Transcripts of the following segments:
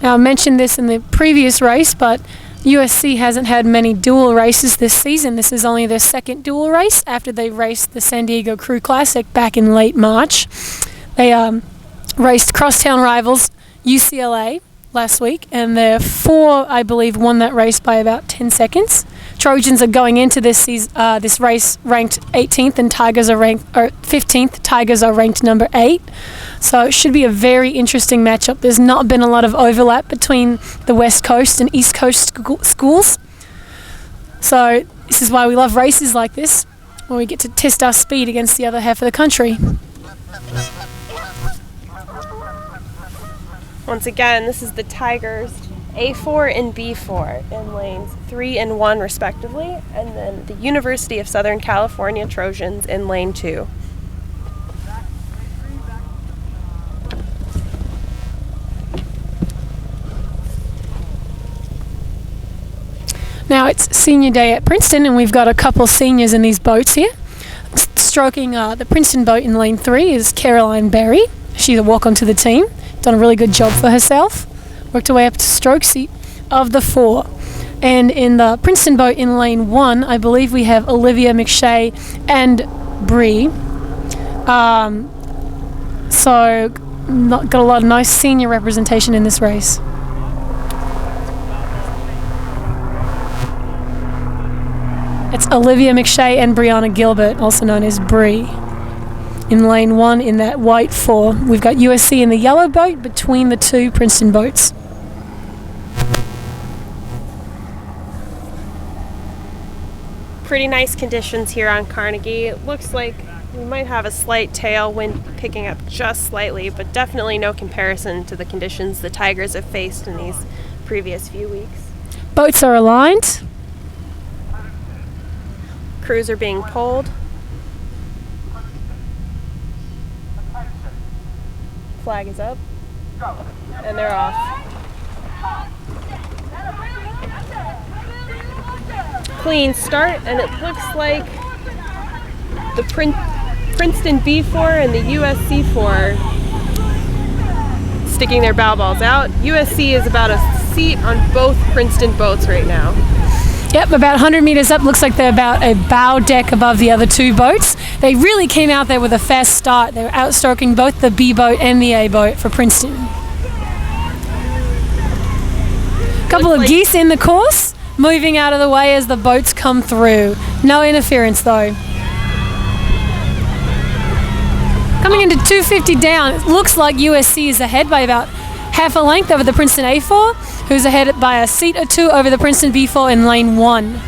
Now, I mentioned this in the previous race, but USC hasn't had many dual races this season. This is only their second dual race after they raced the San Diego Crew Classic back in late March. They raced crosstown rivals UCLA last week, and their 4, I believe, won that race by about 10 seconds. Trojans are going into this race ranked 18th, and Tigers are ranked 15th. Tigers are ranked number 8. So it should be a very interesting matchup. There's not been a lot of overlap between the West Coast and East Coast schools. So this is why we love races like this, where we get to test our speed against the other half of the country. Once again, this is the Tigers A4 and B4 in lanes 3 and 1 respectively, and then the University of Southern California Trojans in lane 2. Now it's senior day at Princeton, and we've got a couple seniors in these boats here. Stroking the Princeton boat in lane 3 is Caroline Berry. She's a walk onto the team. Done a really good job for herself. Worked her way up to stroke seat of the 4. And in the Princeton boat in lane 1, I believe we have Olivia McShay and Bree. So got a lot of nice senior representation in this race. It's Olivia McShay and Brianna Gilbert, also known as Bree. In lane 1 in that white 4. We've got USC in the yellow boat between the 2 Princeton boats. Pretty nice conditions here on Carnegie. It looks like we might have a slight tailwind picking up just slightly, but definitely no comparison to the conditions the Tigers have faced in these previous few weeks. Boats are aligned. Crews are being pulled. Flag is up, and they're off. Clean start, and it looks like the Princeton B4 and the USC 4 sticking their bow balls out. USC is about a seat on both Princeton boats right now. Yep, about 100 meters up. Looks like they're about a bow deck above the other 2 boats. They really came out there with a fast start. They were outstroking both the B boat and the A boat for Princeton. Couple of geese in the course, moving out of the way as the boats come through. No interference though. Coming into 250 down, it looks like USC is ahead by about half a length over the Princeton A4, who's ahead by a seat or 2 over the Princeton B4 in lane 1.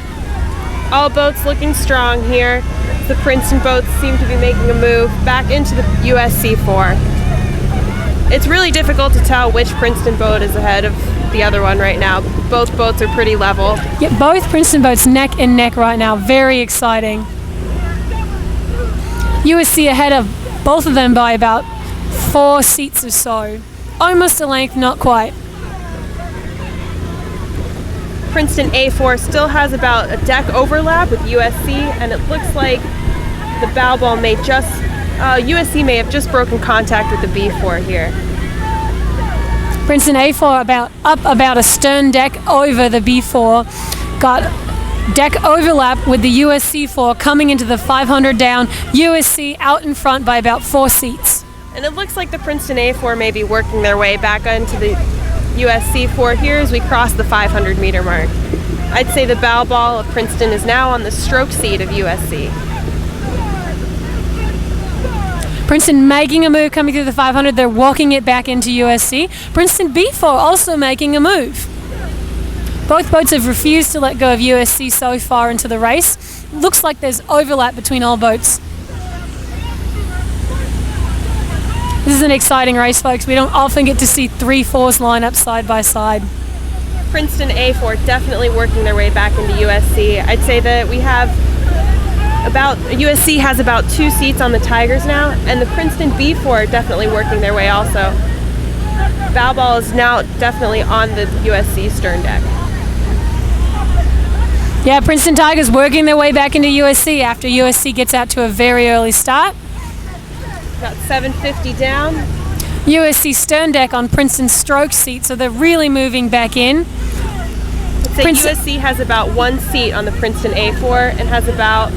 All boats looking strong here. The Princeton boats seem to be making a move back into the USC 4. It's really difficult to tell which Princeton boat is ahead of the other one right now. Both boats are pretty level. Yeah, both Princeton boats neck and neck right now. Very exciting. USC ahead of both of them by about 4 seats or so. Almost a length, not quite. Princeton A4 still has about a deck overlap with USC, and it looks like the bow ball may just, USC may have just broken contact with the B4 here. Princeton A4 up about a stern deck over the B4. Got deck overlap with the USC 4 coming into the 500 down. USC out in front by about 4 seats. And it looks like the Princeton A4 may be working their way back onto the USC 4 here as we cross the 500 meter mark. I'd say the bow ball of Princeton is now on the stroke seat of USC. Princeton making a move coming through the 500. They're walking it back into USC. Princeton B4 also making a move. Both boats have refused to let go of USC so far into the race. Looks like there's overlap between all boats. This is an exciting race, folks. We don't often get to see 3 4s line up side by side. Princeton A4 definitely working their way back into USC. I'd say that we have USC has about 2 seats on the Tigers now, and the Princeton B4 definitely working their way also. Bow ball is now definitely on the USC stern deck. Yeah, Princeton Tigers working their way back into USC after USC gets out to a very early start. About 750 down. USC stern deck on Princeton's stroke seat, so they're really moving back in. So USC has about one seat on the Princeton A4 and has about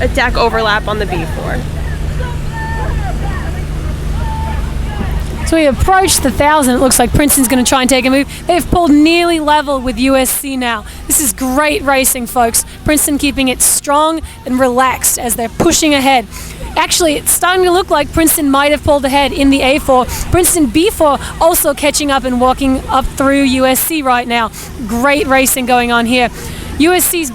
a deck overlap on the B4. So we approach the 1,000. It looks like Princeton's going to try and take a move. They've pulled nearly level with USC now. This is great racing, folks. Princeton keeping it strong and relaxed as they're pushing ahead. Actually, it's starting to look like Princeton might have pulled ahead in the A4. Princeton B4 also catching up and walking up through USC right now. Great racing going on here. USC's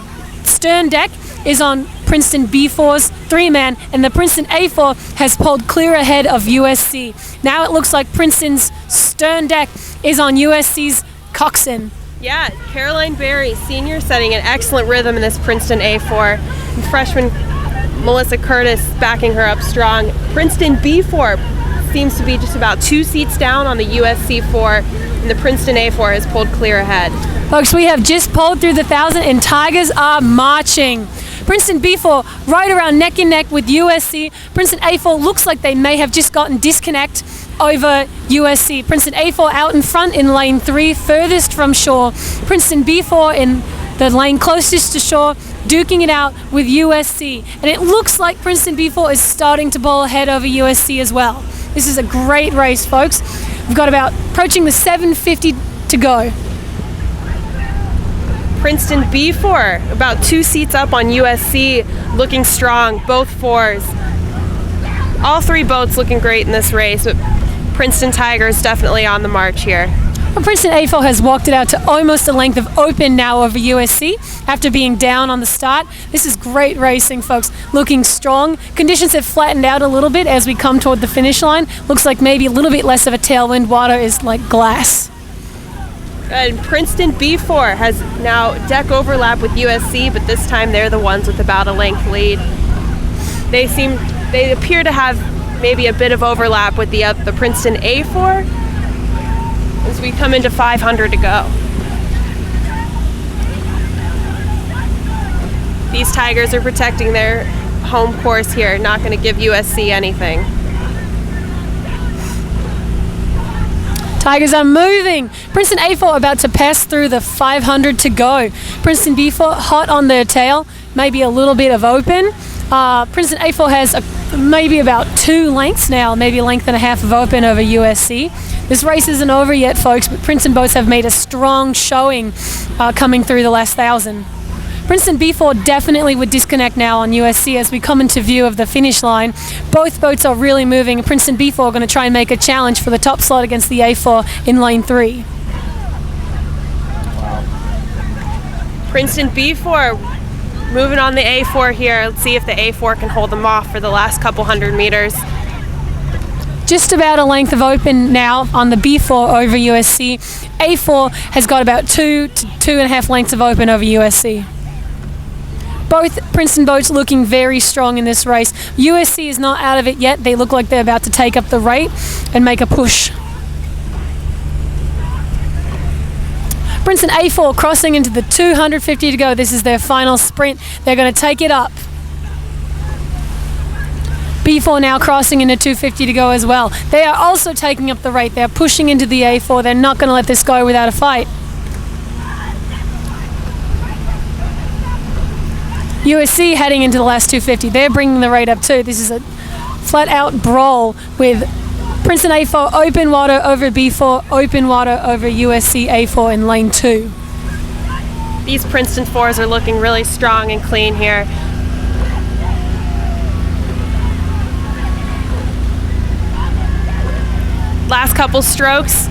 stern deck is on Princeton B4's 3-man, and the Princeton A4 has pulled clear ahead of USC. Now it looks like Princeton's stern deck is on USC's coxswain. Yeah, Caroline Berry, senior, setting an excellent rhythm in this Princeton A4. And freshman Melissa Curtis backing her up strong. Princeton B4 seems to be just about 2 seats down on the USC 4, and the Princeton A4 has pulled clear ahead. Folks, we have just pulled through the 1,000 and Tigers are marching. Princeton B4 right around neck and neck with USC. Princeton A4 looks like they may have just gotten disconnect over USC. Princeton A4 out in front in lane 3, furthest from shore. Princeton B4 in the lane closest to shore, duking it out with USC. And it looks like Princeton B4 is starting to bowl ahead over USC as well. This is a great race, folks. We've got about approaching the 750 to go. Princeton B4 about 2 seats up on USC, looking strong, both 4s. All 3 boats looking great in this race, but Princeton Tigers definitely on the march here. Well, Princeton A4 has walked it out to almost a length of open now over USC after being down on the start. This is great racing, folks. Looking strong. Conditions have flattened out a little bit as we come toward the finish line. Looks like maybe a little bit less of a tailwind. Water is like glass. And Princeton B4 has now deck overlap with USC, but this time they're the ones with about a length lead. They appear to have maybe a bit of overlap with the Princeton A4 as we come into 500 to go. These Tigers are protecting their home course here, not going to give USC anything. Tigers are moving. Princeton A4 about to pass through the 500 to go. Princeton B4 hot on their tail, maybe a little bit of open. Princeton A4 has maybe about 2 lengths now, maybe a length and a half of open over USC. This race isn't over yet, folks, but Princeton boats have made a strong showing coming through the last 1,000. Princeton B4 definitely would disconnect now on USC as we come into view of the finish line. Both boats are really moving. Princeton B4 are going to try and make a challenge for the top slot against the A4 in lane 3. Princeton B4 moving on the A4 here. Let's see if the A4 can hold them off for the last couple hundred meters. Just about a length of open now on the B4 over USC. A4 has got about 2 to 2.5 lengths of open over USC. Both Princeton boats looking very strong in this race. USC is not out of it yet. They look like they're about to take up the rate and make a push. Princeton A4 crossing into the 250 to go. This is their final sprint. They're going to take it up. B4 now crossing into 250 to go as well. They are also taking up the rate. They're pushing into the A4. They're not going to let this go without a fight. USC heading into the last 250. They're bringing the rate up too. This is a flat-out brawl with Princeton A4 open water over B4, open water over USC A4 in lane 2. These Princeton 4s are looking really strong and clean here. Last couple strokes.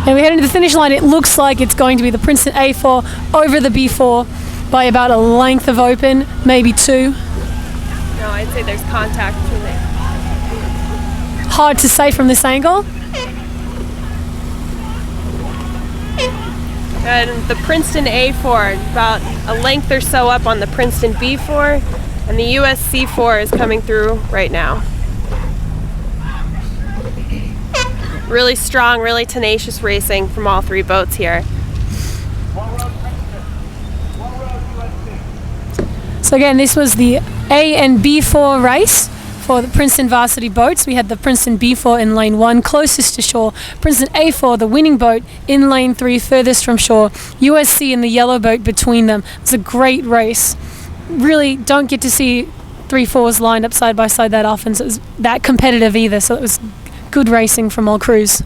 And we head into the finish line. It looks like it's going to be the Princeton A4 over the B4 by about a length of open, maybe 2. No, I'd say there's contact between there. Hard to say from this angle. And the Princeton A4 about a length or so up on the Princeton B4, and the USC 4 is coming through right now. Really strong, really tenacious racing from all 3 boats here. So again, this was the A and B4 race. For the Princeton varsity boats, we had the Princeton B4 in lane 1, closest to shore. Princeton A4, the winning boat, in lane 3, furthest from shore. USC in the yellow boat between them. It was a great race. Really don't get to see 3-4s lined up side by side that often, so it was that competitive either. So it was good racing from all crews.